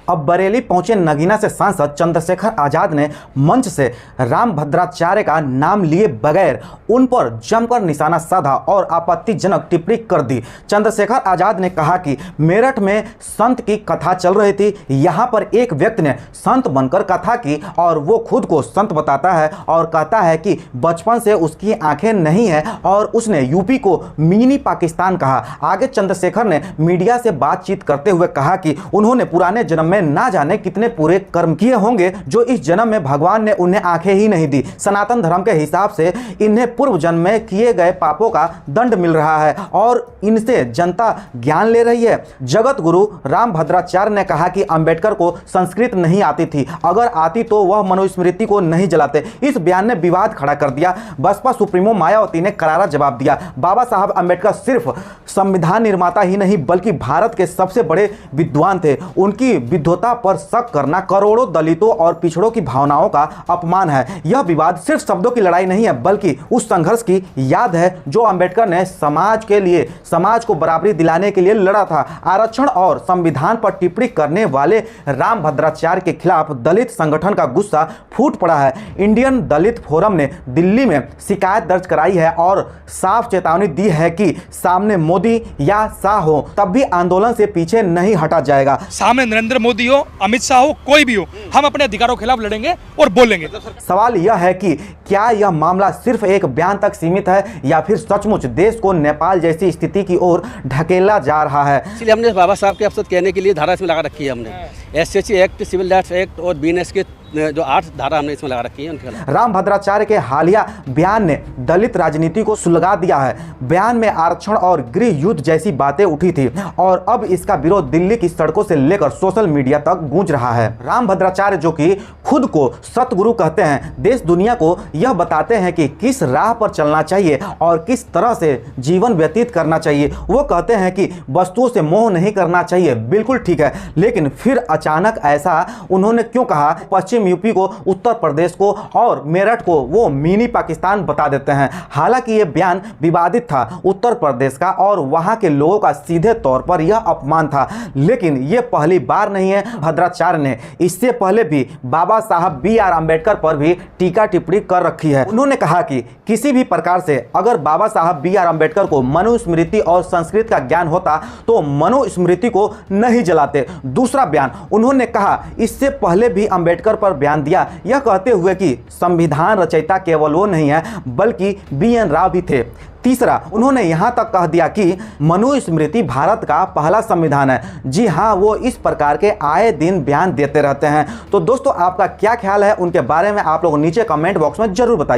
अब बरेली पहुंचे नगीना से सांसद चंद्रशेखर आजाद ने मंच से रामभद्राचार्य का नाम लिए बगैर उन पर जमकर निशाना साधा और आपत्तिजनक टिप्पणी कर दी। चंद्रशेखर आजाद ने कहा कि मेरठ में संत की कथा चल रही थी, यहां पर एक व्यक्ति ने संत बनकर कथा की और वो खुद को संत बताता है और कहता है कि बचपन से उसकी आंखें नहीं है और उसने यूपी को मिनी पाकिस्तान कहा। आगे चंद्रशेखर ने मीडिया से बातचीत करते हुए कहा कि उन्होंने पुराने जन्म में ना जाने कितने पूरे कर्म किए होंगे जो इस जन्म में भगवान ने उन्हें आंखें ही नहीं दी। सनातन धर्म के हिसाब से इन्हें पूर्व जन्म में किए गए पापों का दंड मिल रहा है और इनसे जनता ज्ञान ले रही है। जगत गुरु रामभद्राचार्य ने कहा कि अंबेडकर को संस्कृत नहीं आती थी, अगर आती तो वह मनुस्मृति को नहीं जलाते। इस बयान ने विवाद खड़ा कर दिया। बसपा सुप्रीमो मायावती ने करारा जवाब दिया। बाबा साहब अंबेडकर सिर्फ संविधान निर्माता ही नहीं बल्कि भारत के सबसे बड़े विद्वान थे। उनकी विद्वता पर शक करना करोड़ों दलितों और पिछड़ों की भावनाओं का अपमान है। यह विवाद सिर्फ शब्दों की लड़ाई नहीं है बल्कि उस संघर्ष की याद है जो अंबेडकर ने समाज के लिए, समाज को बराबरी दिलाने के लिए लड़ा था। आरक्षण और संविधान पर टिप्पणी करने वाले रामभद्राचार्य के खिलाफ दलित संगठन का गुस्सा फूट पड़ा है। इंडियन दलित फोरम ने दिल्ली में शिकायत दर्ज कराई है और साफ चेतावनी दी है कि सामने मोदी या शाह हो तब भी आंदोलन से पीछे नहीं हटा जाएगा। सामने नरेंद्र मोदी हो, अमित शाह हो, कोई भी हो, हम अपने अधिकारों के खिलाफ लड़ेंगे और बोलेंगे। सवाल यह है कि क्या यह मामला सिर्फ एक बयान तक सीमित है या फिर सचमुच देश को नेपाल जैसी स्थिति की ओर ढकेला जा रहा है। इसलिए हमने बाबा साहब के अवसर कहने के लिए धारा इसमें लगा रखी है। हमने SSC act, civil rights act और बीएनएस के जो 8 धारा हमने इसमें लगा रखी है उनके खिलाफ। रामभद्राचार्य के हालिया बयान ने दलित राजनीति को सुलगा दिया है। बयान में आरक्षण और गृह युद्ध जैसी बातें उठी थी और अब इसका विरोध दिल्ली की सड़कों से लेकर सोशल मीडिया तक गूंज रहा है। रामभद्राचार्य जो कि खुद को सतगुरु कहते हैं, देश दुनिया को यह बताते हैं कि किस राह पर चलना चाहिए और किस तरह से जीवन व्यतीत करना चाहिए। वो कहते हैं कि वस्तुओं से मोह नहीं करना चाहिए, बिल्कुल ठीक है, लेकिन फिर अचानक ऐसा उन्होंने क्यों कहा? पश्चिम यूपी को, उत्तर प्रदेश को और मेरठ को वो मिनी पाकिस्तान बता देते हैं। हालांकि ये बयान विवादित था उत्तर प्रदेश का और वहां के लोगों का सीधे तौर पर यह अपमान था, लेकिन ये पहली बार नहीं है। भद्राचार्य ने इससे पहले भी बाबा साहब BR अम्बेडकर पर भी टीका टिप्पणी कर रखी है। उन्होंने कहा कि किसी भी प्रकार से अगर बाबा साहब BR अम्बेडकर को मनुस्मृति और संस्कृत का ज्ञान होता तो मनुस्मृति को नहीं जलाते। दूसरा बयान उन्होंने कहा, इससे पहले भी अम्बेडकर पर बयान दिया, यह कहते हुए कि संविधान रचयिता केवल वो नहीं है बल्कि BN राव भी थे। तीसरा, उन्होंने यहां तक कह दिया कि मनुस्मृति भारत का पहला संविधान है। जी हां, वो इस प्रकार के आए दिन बयान देते रहते हैं। तो दोस्तों, आपका क्या ख्याल है उनके बारे में? आप लोग नीचे कमेंट बॉक्स में जरूर बताइए।